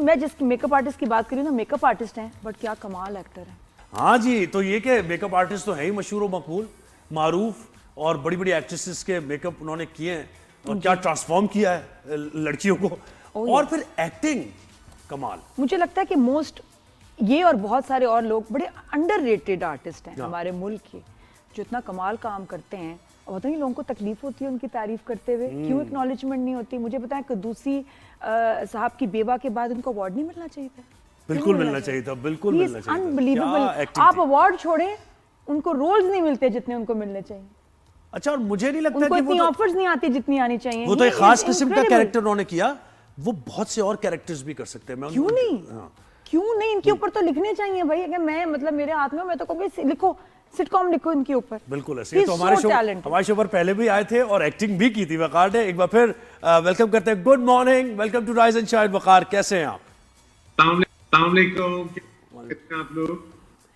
मैं जिस makeup artist की बात करी ना, मेकअप आर्टिस्ट हैं बट क्या कमाल एक्टर है। हाँ जी, तो ये के मेकअप आर्टिस्ट तो है ही मशहूर और मकबूल, मारूफ, और बड़ी बड़ी एक्ट्रेसेस के मेकअप उन्होंने किए हैं और क्या ट्रांसफॉर्म किया है लड़कियों को। और फिर एक्टिंग कमाल। मुझे लगता है कि मोस्ट ये और बहुत सारे और लोग बड़े अंडररेटेड आर्टिस्ट हैं हमारे मुल्क के, जो इतना कमाल काम करते हैं और पता नहीं लोगों को तकलीफ होती है उनकी तारीफ करते हुए, क्यों एक्नॉलेजमेंट नहीं होती। मुझे बताएं कद्दूसी साहब की बेवा के बाद उनको अवार्ड नहीं मिलना चाहिए था? बिल्कुल मिलना चाहिए था, बिल्कुल मिलना चाहिए था। अनबिलीवेबल। आप अवार्ड छोड़े, उनको रोल्स नहीं मिलते जितने उनको मिलने चाहिए। अच्छा, और मुझे नहीं लगता उनको कि इतनी ऑफर्स नहीं आती जितनी आनी चाहिए। वो तो एक खास किस्म का कैरेक्टर उन्होंने किया, वो बहुत से और कैरेक्टर्स भी कर सकते हैं। क्यों नहीं? क्यों नहीं? इनके ऊपर तो लिखने चाहिए भाई। अगर मैं मतलब मेरे हाथ में, मैं तो कहूँगी लिखो, सिटकॉम लिखो इनके ऊपर। बिल्कुल ऐसे। तो हमारे शो पर पहले भी आए थे और एक्टिंग भी की थी वकार ने। एक बार फिर वेलकम करते हैं। Good morning, welcome to rise and shine. Waqar, कैसे हैं आप? अस्सलाम वालेकुम, कैसे हैं आप लोग?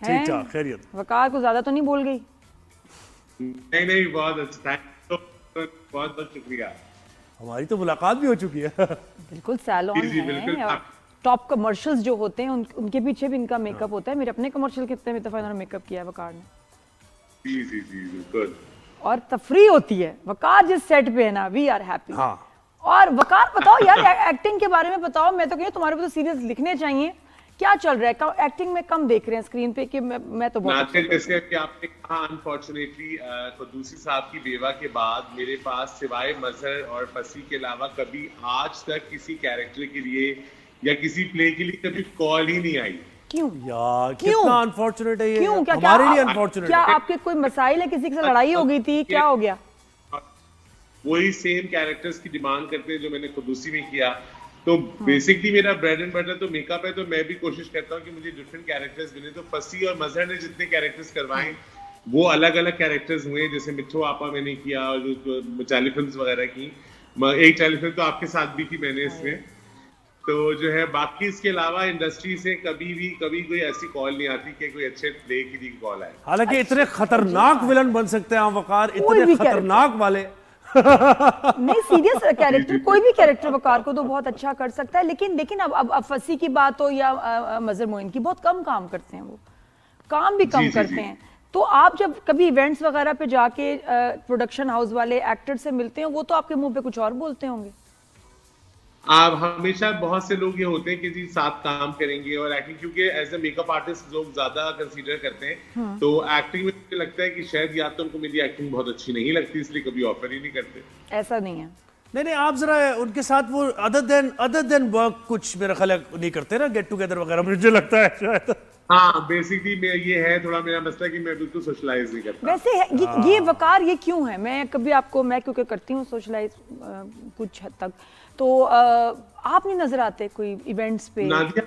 ठीक ठाक, खैरियत। वकार को ज्यादा तो नहीं बोल गई? नहीं, बहुत अच्छा, बहुत बहुत शुक्रिया। हमारी तो मुलाकात भी हो चुकी है। बिल्कुल सैलून है, टॉप कमर्शियल्स जो होते हैं उनके पीछे भी इनका मेकअप होता है। मेरे अपने कमर्शियल कितने दफा इन्होंने मेकअप किया है वकार ने। जी बिल्कुल। और तफरी होती है वकार जिस सेट पे है ना, वी आर हैप्पी। हाँ। और वकार बताओ यार, एक्टिंग के बारे में बताओ। मैं तो कहूँ तुम्हारे को तो सीरियस लिखने चाहिए। क्या चल रहा है? एक्टिंग में कम देख रहे हैं स्क्रीन पे कि मैं तो बहुत जैसे कि आपने कहा, अनफॉर्चुनेटली कद्दूसी साहब की बेवा के बाद मेरे पास सिवाय मजहर और फसी के अलावा कभी आज तक किसी कैरेक्टर के लिए या किसी प्ले के लिए कभी कॉल ही नहीं आई। क्यों यार? कितना अनफॉर्चुनेट है ये। क्यों? क्या हमारे लिए अनफॉर्चुनेट क्या आपके कोई मसाइल है? किसी के साथ लड़ाई हो गई थी? क्या हो गया? वही सेम कैरेक्टर्स की डिमांड करते हैं जो मैंने कद्दूसी में किया। तो बेसिकली मेरा ब्रेड एंड बटर तो मेकअप है, तो मैं भी कोशिश करता हूँ कि मुझे डिफरेंट कैरेक्टर्स मिले। तो फसी और मजहर ने जितने कैरेक्टर्स करवाए वो अलग अलग कैरेक्टर्स हुए। जैसे मिठू आपा मैंने किया, और जो चाली फिल्म वगैरह की, एक चाली फिल्म तो आपके साथ भी थी मैंने इसमें। तो जो है बाकी इसके अलावा इंडस्ट्री से कभी कोई ऐसी कॉल नहीं आती कि कोई अच्छे प्ले की कॉल आए। हालांकि इतने खतरनाक विलन बन सकते हैं आप वकार, इतने खतरनाक वाले। नहीं, सीरियस कैरेक्टर, कोई भी कैरेक्टर वकार को तो बहुत अच्छा कर सकता है। लेकिन अब फसी की बात हो या मजहर मोइन की, बहुत कम काम करते हैं वो, काम भी कम करते हैं। तो आप जब कभी इवेंट्स वगैरह पे जाके प्रोडक्शन हाउस वाले एक्टर से मिलते हैं, वो तो आपके मुंह पे कुछ और बोलते होंगे। आप हमेशा बहुत से लोग ये होते हैं कि जी साथ काम करेंगे और एक्टिंग, क्योंकि एज ए मेकअप आर्टिस्ट लोग ज्यादा कंसीडर करते हैं। तो एक्टिंग में मुझे लगता है कि शायद या तो उनको मेरी एक्टिंग बहुत अच्छी नहीं लगती, इसलिए कभी ऑफर ही नहीं करते। ऐसा नहीं है। नहीं, आप जरा उनके साथ वो अदर देन वर्क कुछ मेरा ख्याल नहीं करते ना, गेट टुगेदर वगैरह, मुझे लगता है शायद। हाँ, बेसिकली ये है थोड़ा मेरा मसला कि मैं बिल्कुल सोशलाइज नहीं करता। वैसे है ये वकार, ये क्यों है? मैं क्योंकि करती हूँ सोशलाइज कुछ हद तक, तो आप नहीं नजर आते कोई इवेंट्स पे? नादिया,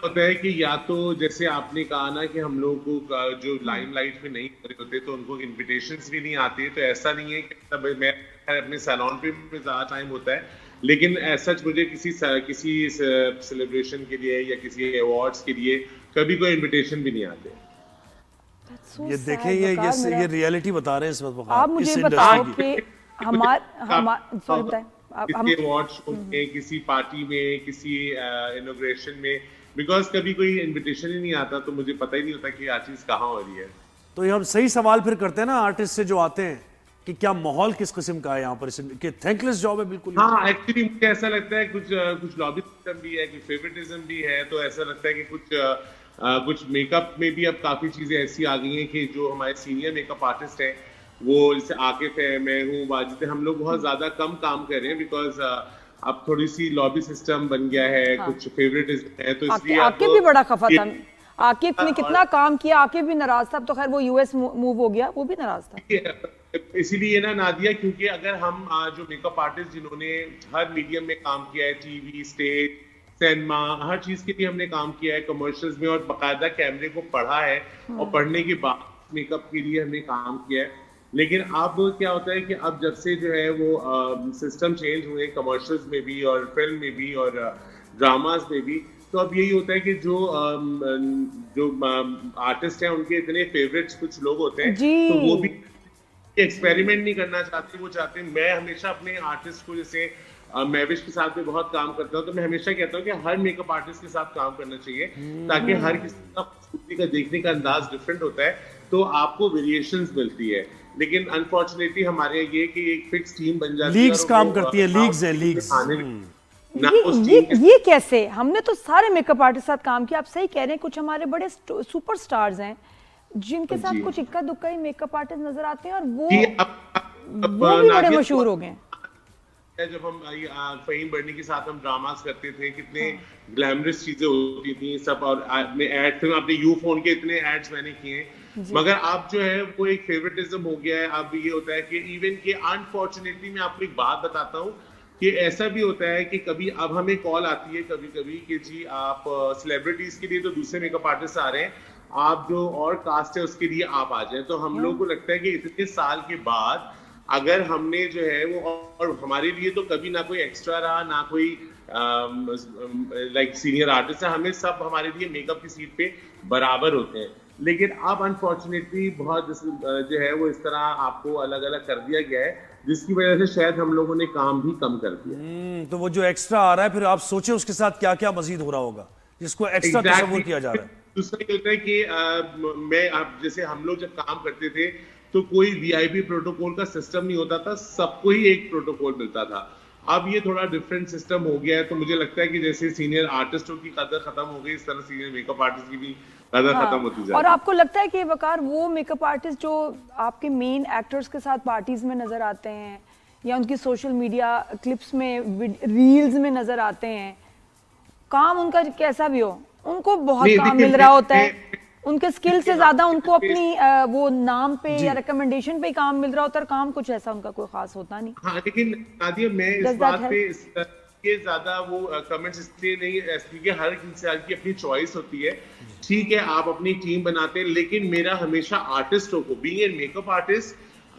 होता है कि या तो जैसे आपने कहा ना कि हम लोग को जो लाइमलाइट में नहीं होते तो उनको इनविटेशंस भी नहीं आती है। तो ऐसा नहीं है कि मैं अपने सैलून पे ज्यादा टाइम होता है, लेकिन ऐसा मुझे किसी सेलिब्रेशन के लिए या किसी अवार्ड्स के लिए कभी कोई इनविटेशन भी नहीं आते। ये देखें, ये रियलिटी बता रहे हैं इस वक्त। आप मुझे बताओ कि किसी अवार्ड शो में, किसी पार्टी में, किसी इनॉग्रेशन में, बिकॉज कभी कोई इनविटेशन ही नहीं आता, तो मुझे पता ही नहीं होता कि ये चीज कहाँ हो रही है। तो ये हम सही सवाल फिर करते हैं ना आर्टिस्ट से जो आते हैं कि क्या माहौल किस किस्म का है यहाँ पर, कि थैंकलेस जॉब है बिल्कुल। हाँ, एक्चुअली मुझे ऐसा लगता है कुछ लॉबी सिस्टम भी है, कुछ फेवरेटिज्म भी है। तो ऐसा लगता है कि कुछ मेकअप में भी अब काफी चीजें ऐसी आ गई हैं कि जो हमारे सीनियर मेकअप आर्टिस्ट हैं, वो जैसे आकिफ है, मैं हूँ, वाजिद है, हम लोग बहुत ज्यादा कम काम कर रहे हैं, बिकॉज अब थोड़ी सी लॉबी सिस्टम बन गया है। हाँ। कुछ फेवरेटिज्म है, तो इसलिए आकिफ भी बड़ा खफा था। आकिफ ने कितना काम किया, आकिफ भी नाराज था। तो खैर वो यूएस मूव हो गया, वो भी नाराज था। इसीलिए ना नादिया, क्योंकि अगर हम जो मेकअप आर्टिस्ट जिन्होंने हर मीडियम में काम किया है, टीवी, स्टेज, सिनेमा, हर चीज के लिए हमने काम किया है, कमर्शियल्स में, और बाकायदा कैमरे को पढ़ा है, और पढ़ने के बाद मेकअप के लिए हमने काम किया है। लेकिन अब क्या होता है कि अब जब से जो है वो सिस्टम चेंज हुए कमर्शियल्स में भी और फिल्म में भी और ड्रामास में भी, तो अब यही होता है कि जो आर्टिस्ट हैं उनके इतने फेवरेट्स कुछ लोग होते हैं, तो वो भी एक्सपेरिमेंट नहीं करना चाहते। वो चाहते हैं, मैं हमेशा अपने आर्टिस्ट को जैसे मैविश के साथ भी बहुत काम करता हूँ, तो मैं हमेशा कहता हूँ कि हर मेकअप आर्टिस्ट के साथ काम करना चाहिए, ताकि हर किसी का खूबसूरती का देखने का अंदाज डिफरेंट होता है, तो आपको वेरिएशंस मिलती है। लेकिन अनफॉर्चुनेटली हमारे ये कि एक फिक्स टीम बन जाती है, लीग्स काम करती है, लीग्स है, लीग्स। ये कैसे? हमने तो सारे मेकअप आर्टिस्ट साथ काम किया, आप सही कह रहे हैं, कुछ हमारे बड़े सुपरस्टार्स हैं जिनके साथ कुछ इक्का दुक्का ही मेकअप आर्टिस्ट नजर आते हैं और वो भी बड़े मशहूर हो गए। जब हम फहीम बर्नी के साथ हम ड्रामास करते थे, कितने ग्लैमरस चीजें होती थी सब, और एड फिल्म आपने यू फोन के इतने एड्स मैंने किए, मगर अब जो है वो एक फेवरेटिज्म हो गया है। अब ये होता है कि इवन के अनफॉर्चुनेटली मैं आपको एक बात बताता हूँ कि ऐसा भी होता है कि कभी अब हमें कॉल आती है कभी कभी कि जी आप सेलिब्रिटीज के लिए तो दूसरे मेकअप आर्टिस्ट आ रहे हैं, आप जो और कास्ट है उसके लिए आप आ जाए। तो हम लोगों को लगता है कि इतने साल के बाद अगर हमने जो है वो, और हमारे लिए तो कभी ना कोई एक्स्ट्रा रहा ना कोई लाइक सीनियर आर्टिस्ट है, हमें सब हमारे लिए मेकअप की सीट पे बराबर होते हैं। लेकिन अब अनफॉर्चुनेटली बहुत जो है वो इस तरह आपको अलग अलग कर दिया गया है, जिसकी वजह से शायद हम लोगों ने काम भी कम कर दिया। तो वो जो एक्स्ट्रा आ रहा है, फिर आप सोचे उसके साथ क्या क्या मजीद हो रहा होगा जिसको एक्स्ट्रा तस्वीर किया जा रहा है। दूसरा ये होता है कि मैं अब जैसे हम लोग जब काम करते थे तो कोई वीआईपी प्रोटोकॉल का सिस्टम नहीं होता था, सबको ही एक प्रोटोकॉल मिलता था। अब ये थोड़ा डिफरेंट सिस्टम हो गया है, तो मुझे लगता है कि जैसे सीनियर आर्टिस्टों की कदर खत्म हो गई, इस तरह सीनियर मेकअप आर्टिस्ट की भी कदर खत्म होती जा रही है। और आपको लगता है कि वकार वो मेकअप आर्टिस्ट जो आपके मेन एक्टर्स के साथ पार्टीज में नजर आते हैं या उनकी सोशल मीडिया क्लिप्स में रील्स में नजर आते हैं, काम उनका कैसा भी हो, उनको बहुत काम मिल रहा होता है, उनके स्किल से ज्यादा उनको अपनी वो नाम पे या रिकमेंडेशन पे काम मिल रहा होता है, काम कुछ ऐसा उनका कोई खास होता नहीं। हाँ, लेकिन नादिया मैं इस बात पे ये ज्यादा वो कमेंट्स इसलिए नहीं, क्योंकि हर इंसान की अपनी चॉइस होती है। ठीक है, आप अपनी टीम बनाते हैं, लेकिन मेरा हमेशा आर्टिस्टों को, बीइंग ए मेकअप आर्टिस्ट,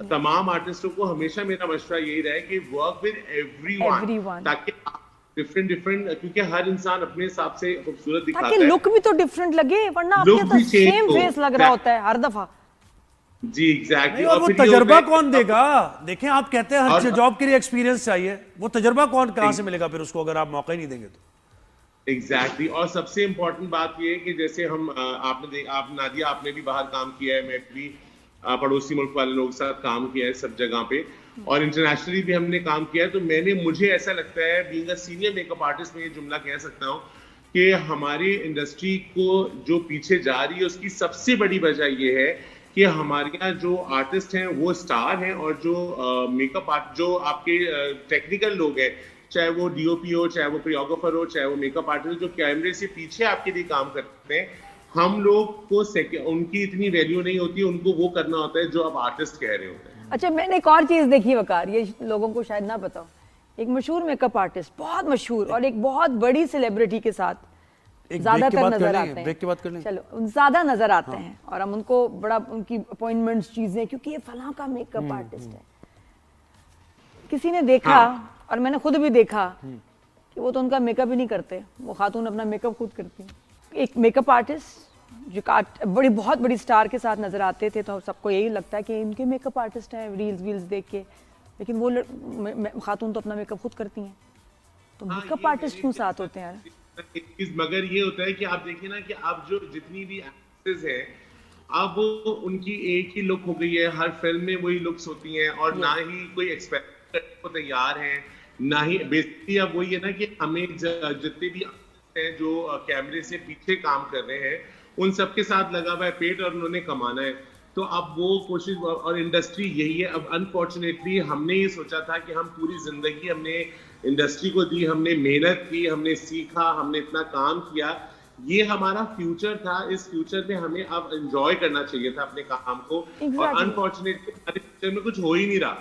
तमाम आर्टिस्टों को हमेशा मेरा मशवरा यही रहा है कि वर्क विद एवरीवन, ताकि डिफरेंट क्योंकि हर इंसान अपने हिसाब से खूबसूरत दिखाता है, ताकि लुक भी तो डिफरेंट लगे, वरना आपके तो सेम फेस लग रहा होता है हर दफा। जी एग्जैक्टली। और वो तजर्बा कौन देगा? देखें, आप कहते हैं हर जॉब के लिए एक्सपीरियंस चाहिए, वो तजर्बा कहाँ से मिलेगा फिर उसको, अगर आप मौका ही नहीं देंगे तो। एग्जैक्टली। और सबसे इम्पोर्टेंट बात ये है कि जैसे हम आप नादिया आपने भी बाहर काम किया है, मैं भी पड़ोसी मुल्क वाले लोगों के साथ काम किया है सब जगह पे, और इंटरनेशनली भी हमने काम किया है। तो मुझे ऐसा लगता है, being a senior makeup artist, मैं ये जुमला कह सकता हूँ कि हमारी इंडस्ट्री को जो पीछे जा रही है उसकी सबसे बड़ी वजह ये है कि हमारे यहाँ जो आर्टिस्ट हैं वो स्टार हैं, और जो मेकअप आर्ट, जो आपके टेक्निकल लोग हैं, चाहे वो डीओपी हो, चाहे वो कोरियोग्राफर हो, चाहे वो मेकअप आर्टिस्ट, जो कैमरे से पीछे आपके लिए काम करते हैं, हम लोग को उनकी इतनी वैल्यू नहीं होती, उनको वो करना होता है जो अब आर्टिस्ट कह रहे होते हैं। अच्छा, मैंने एक और चीज देखी वकार, ये लोगों को शायद ना पता हो, एक मशहूर मेकअप आर्टिस्ट, बहुत मशहूर, और एक बहुत बड़ी सेलिब्रिटी के साथ ज्यादातर नजर आते हैं, चलो ज्यादा नजर आते हैं, और हम उनको बड़ा उनकी अपॉइंटमेंट्स चीजें, क्योंकि ये फलां का मेकअप आर्टिस्ट है। किसी ने देखा, और मैंने खुद भी देखा कि वो तो उनका मेकअप ही नहीं करते, वो खातून अपना मेकअप खुद करती है। एक मेकअप आर्टिस्ट जो बहुत बड़ी स्टार के साथ नजर आते थे, तो सबको यही लगता है कि इनके मेकअप आर्टिस्ट हैं रील्स देख के, लेकिन वो खातून तो अपना मेकअप खुद करती हैं, तो मेकअप आर्टिस्ट क्यों साथ होते हैं यार? मगर ये होता है कि आप देखिए ना कि अब जो जितनी भी एक्ट्रेस है, अब उनकी एक ही लुक हो गई है, हर फिल्म में वही लुक्स होती हैं, और ना ही कोई एक्सपेरिमेंट करने को तैयार है, ना ही बेसिकली अब वही है ना कि हमें जितने भी हैं जो कैमरे से पीछे काम कर रहे हैं, उन सबके साथ लगा हुआ है पेट, और उन्होंने कमाना है। तो अब वो कोशिश, और इंडस्ट्री यही है। अब अनफॉर्चुनेटली हमने ये सोचा था कि हम पूरी जिंदगी हमने इंडस्ट्री को दी, हमने मेहनत की, हमने सीखा, हमने इतना काम किया, ये हमारा फ्यूचर था, इस फ्यूचर में हमें अब एंजॉय करना चाहिए था अपने काम को, और अनफॉर्चुनेटली हमारे फ्यूचर में कुछ हो ही नहीं रहा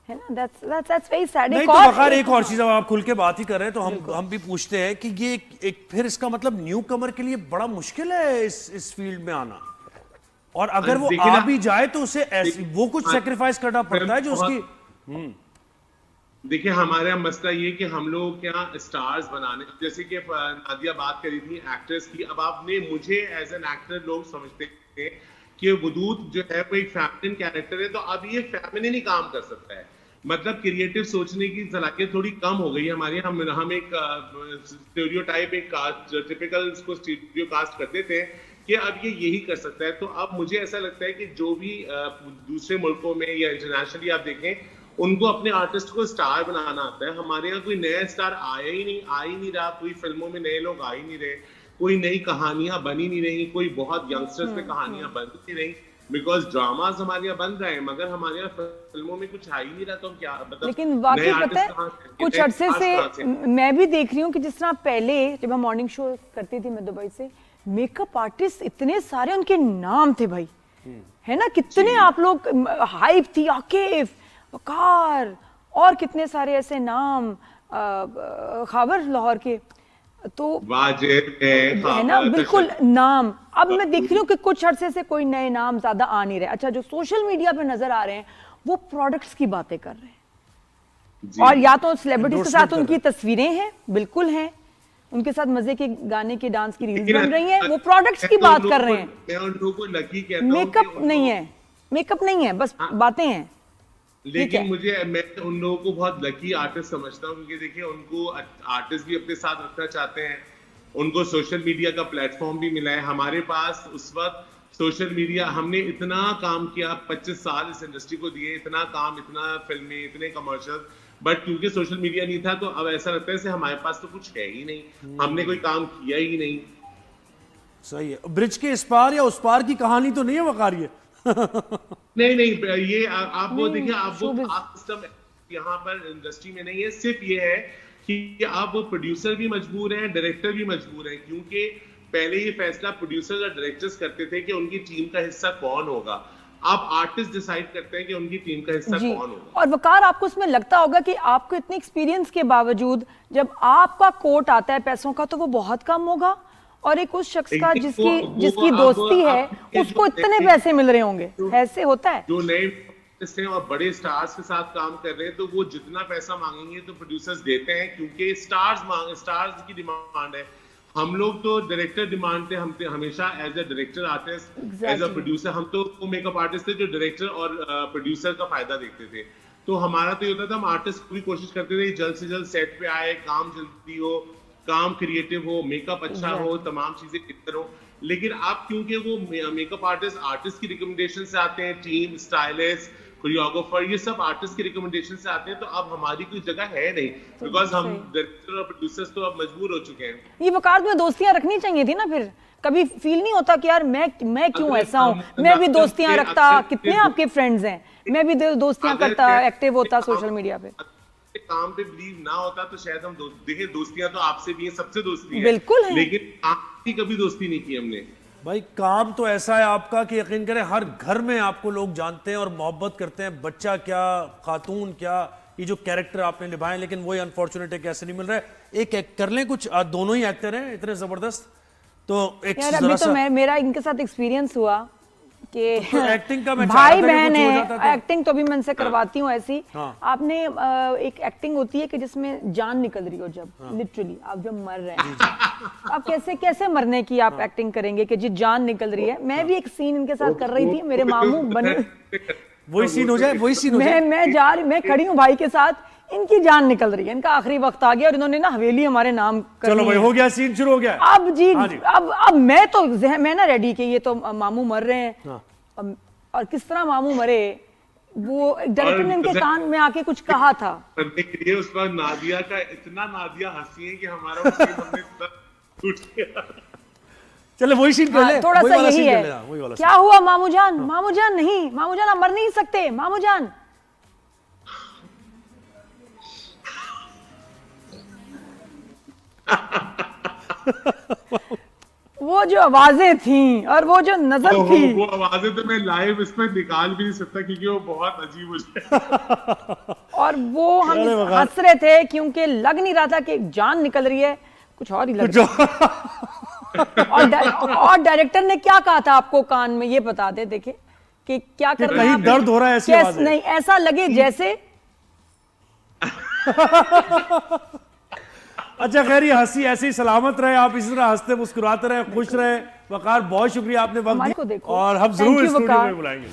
है ना। that's very sad। नहीं, तो बखार एक और चीज, अब आप खुल के बात ही कर रहे हैं, तो हम भी पूछते हैं कि ये एक फिर इसका मतलब न्यू कमर के लिए बड़ा मुश्किल है इस फील्ड में आना, और अगर वो आ भी जाए तो उसे वो कुछ सेक्रीफाइस करना पड़ता है जो उसकी। देखिए, हमारा मसला ये कि हम लोग क्या स्टार्स बनाने, जैसे कि नादिया बात करी थी एक्टर्स की, अब आपने मुझे एज एन एक्टर लोग समझते हैं कि वदूद जो है वो एक फेमिनिन कैरेक्टर है, तो अब ये फेमिनिन ही काम कर सकता है। मतलब क्रिएटिव सोचने की सलाहियत थोड़ी कम हो गई है हमारी। हम एक स्टीरियोटाइप, एक टिपिकल इसको स्टीरियो कास्ट करते थे कि अब ये यही कर सकता है। तो अब मुझे ऐसा लगता है कि जो भी दूसरे मुल्कों में या इंटरनेशनली आप देखें, उनको अपने आर्टिस्ट को स्टार बनाना आता है। हमारे यहाँ कोई नया स्टार आ ही नहीं रहा, कोई फिल्मों में नए लोग आ ही नहीं रहे, कोई नई कहानियां बनी नहीं रही, कोई बहुत यंगस्टर्स में कहानियां बन नहीं रही, बिकॉज ड्रामाज हमारे यहाँ बन रहे हैं मगर हमारे यहाँ फिल्मों में कुछ आ ही नहीं रहा। तो हम क्या मतलब, लेकिन वाकई पता है कुछ अरसे से मैं भी देख रही हूँ कि जिस तरह पहले जब हम मॉर्निंग शो करती थी मैं दुबई से, मेकअप आर्टिस्ट इतने सारे उनके नाम थे भाई, है ना, कितने आप लोग, हाइप थी, आकिफ, वकार और कितने सारे ऐसे नाम, खबर लाहौर के, तो है ना, बिल्कुल नाम। अब मैं देख रही हूँ कि कुछ अरसे से कोई नए नाम ज्यादा आ नहीं रहे। अच्छा, जो सोशल मीडिया पे नजर आ रहे हैं वो प्रोडक्ट्स की बातें कर रहे हैं, और या तो सेलिब्रिटीज के साथ उनकी तस्वीरें हैं, बिल्कुल हैं, उनके साथ मजे के गाने के डांस की रील्स बन रही हैं, वो प्रोडक्ट्स की बात कर रहे हैं। मैं उन लोगों को लकी कहता हूं, मेकअप नहीं है, मेकअप नहीं है, बस बातें हैं। लेकिन मैं उन लोगों को बहुत लकी आर्टिस्ट समझता हूँ, क्योंकि देखिए उनको आर्टिस्ट भी अपने साथ रखना चाहते हैं, उनको सोशल मीडिया का प्लेटफॉर्म भी मिला है। हमारे पास उस वक्त सोशल मीडिया, हमने इतना काम किया, 25 साल इस इंडस्ट्री को दिए, इतना काम, इतना फिल्में, इतने कमर्शियल, बट क्योंकि सोशल मीडिया नहीं था तो अब ऐसा लगता है जैसे हमारे पास तो कुछ है ही नहीं, हमने कोई काम किया ही नहीं। सही है। ब्रिज के इस पार या उस पार की कहानी तो नहीं है वकारी है? नहीं, ये आप वो देखिए, आप वो सिस्टम यहाँ पर इंडस्ट्री में नहीं है। सिर्फ ये है कि आप वो प्रोड्यूसर भी मजबूर हैं, डायरेक्टर भी मजबूर हैं, क्योंकि पहले ये फैसला प्रोड्यूसर्स और डायरेक्टर्स करते थे कि उनकी टीम का हिस्सा कौन होगा। अब आर्टिस्ट डिसाइड करते हैं कि उनकी टीम का हिस्सा कौन होगा। और वकार, आपको इसमें लगता होगा कि आपको इतने एक्सपीरियंस के बावजूद जब आपका कोट आता है पैसों का तो वो बहुत कम होगा, और एक उस शख्स का जिसकी दोस्ती है उसको इतने पैसे मिल रहे होंगे, ऐसे होता है। जो नए आर्टिस्ट हैं और बड़े स्टार्स के साथ काम कर रहे हैं तो वो जितना पैसा मांगेंगे तो प्रोड्यूसर्स देते हैं, क्योंकि स्टार्स की डिमांड है। हम लोग तो डायरेक्टर डिमांड थे, हम हमेशा as a director artist, as a producer, हम तो वो मेकअप आर्टिस्ट थे जो डायरेक्टर और प्रोड्यूसर का फायदा देखते थे। तो हमारा तो ये होता था, हम आर्टिस्ट पूरी कोशिश करते थे जल्द से जल्द सेट पे आए, काम जल्दी हो, काम क्रिएटिव हो, मेकअप अच्छा हो, तमाम चीजें बेहतर हो। लेकिन अब क्योंकि वो मेकअप आर्टिस्ट की रिकमेंडेशन से आते हैं, टीम, स्टाइलिस्ट, कोरियोग्राफर, ये सब आर्टिस्ट की रिकमेंडेशन से आते हैं, तो अब हमारी कोई जगह है नहीं, बिकॉज हम डायरेक्टर और प्रोड्यूसर्स तो अब मजबूर हो चुके हैं। ये वकार में दोस्तियां रखनी चाहिए थी ना, फिर कभी फील नहीं होता कि यार मैं क्यों ऐसा हूँ, मैं भी दोस्तियां रखता, कितने आपके फ्रेंड्स हैं, मैं भी दोस्तियां करता, एक्टिव होता सोशल मीडिया पे। काम पे बिलीव ना होता तो शायद हम देखिए, दोस्तियां तो आपसे भी है, सबसे दोस्ती है, बिल्कुल है, लेकिन आपकी कभी दोस्ती नहीं की हमने। भाई काम तो ऐसा है आपका कि यकीन करें हर घर में आपको लोग जानते हैं और मोहब्बत करते हैं, बच्चा क्या, खातून क्या, ये जो कैरेक्टर आपने निभाए, लेकिन वही अनफॉर्चुनेट है कैसे नहीं मिल रहा है। एक कर लें कुछ, दोनों ही एक्टर हैं इतने जबरदस्त, तो एक यार अभी तो मेरा इनके साथ एक्सपीरियंस हुआ कि एक्टिंग का मैं भाई बहन है, एक्टिंग तो भी मैं इनसे करवाती हूँ ऐसी। हाँ। आपने एक एक्टिंग होती है कि जिसमें जान निकल रही हो, जब लिटरली आप जब मर रहे हैं, आप कैसे मरने की आप एक्टिंग करेंगे कि जी जान निकल रही है। मैं भी एक सीन इनके साथ कर रही थी, मेरे मामू बने, वही सीन हो जाए, वही सीन हो जाए। मैं खड़ी हूँ भाई के साथ, इनकी जान निकल रही है, इनका आखिरी वक्त आ गया और इन्होंने ना हवेली हमारे नाम कर चलो भाई, हो गया सीन, शुरू हो गया। अब जी, अब मैं ना रेडी कि ये तो मामू मर रहे हैं, और किस तरह मामू मरे, वो डायरेक्टर ने इनके कान में आके कुछ कहा था। करने के लिए उस पर नादिया का इतना नादिया हंसी है कि हमारा हमने टूट गया। चलो वही सीन कर ले, थोड़ा सा यही है, क्या हुआ मामू जान? मामू जान नहीं, मामू जान आप मर नहीं सकते, मामू जान। वो जो आवाजें थी और वो जो नजर थी, वो आवाजें तो मैं लाइव इसमें निकाल भी नहीं सकता क्योंकि वो बहुत अजीब हो जाए। और वो हम हंस रहे थे क्योंकि लग नहीं रहा था कि जान निकल रही है, कुछ और ही लग रहा। और डायरेक्टर ने क्या कहा था आपको कान में, ये बता दे, देखे कि क्या कर रहे हैं, दर्द हो रहा है, ऐसी आवाज़ नहीं, ऐसा लगे जैसे अच्छा खैर, ये हंसी ऐसे ही सलामत रहे, आप इसी तरह हंसते मुस्कुराते रहे, खुश रहे। वकार, बहुत शुक्रिया आपने वक्त दिया और हम जरूर स्टूडियो में बुलाएंगे।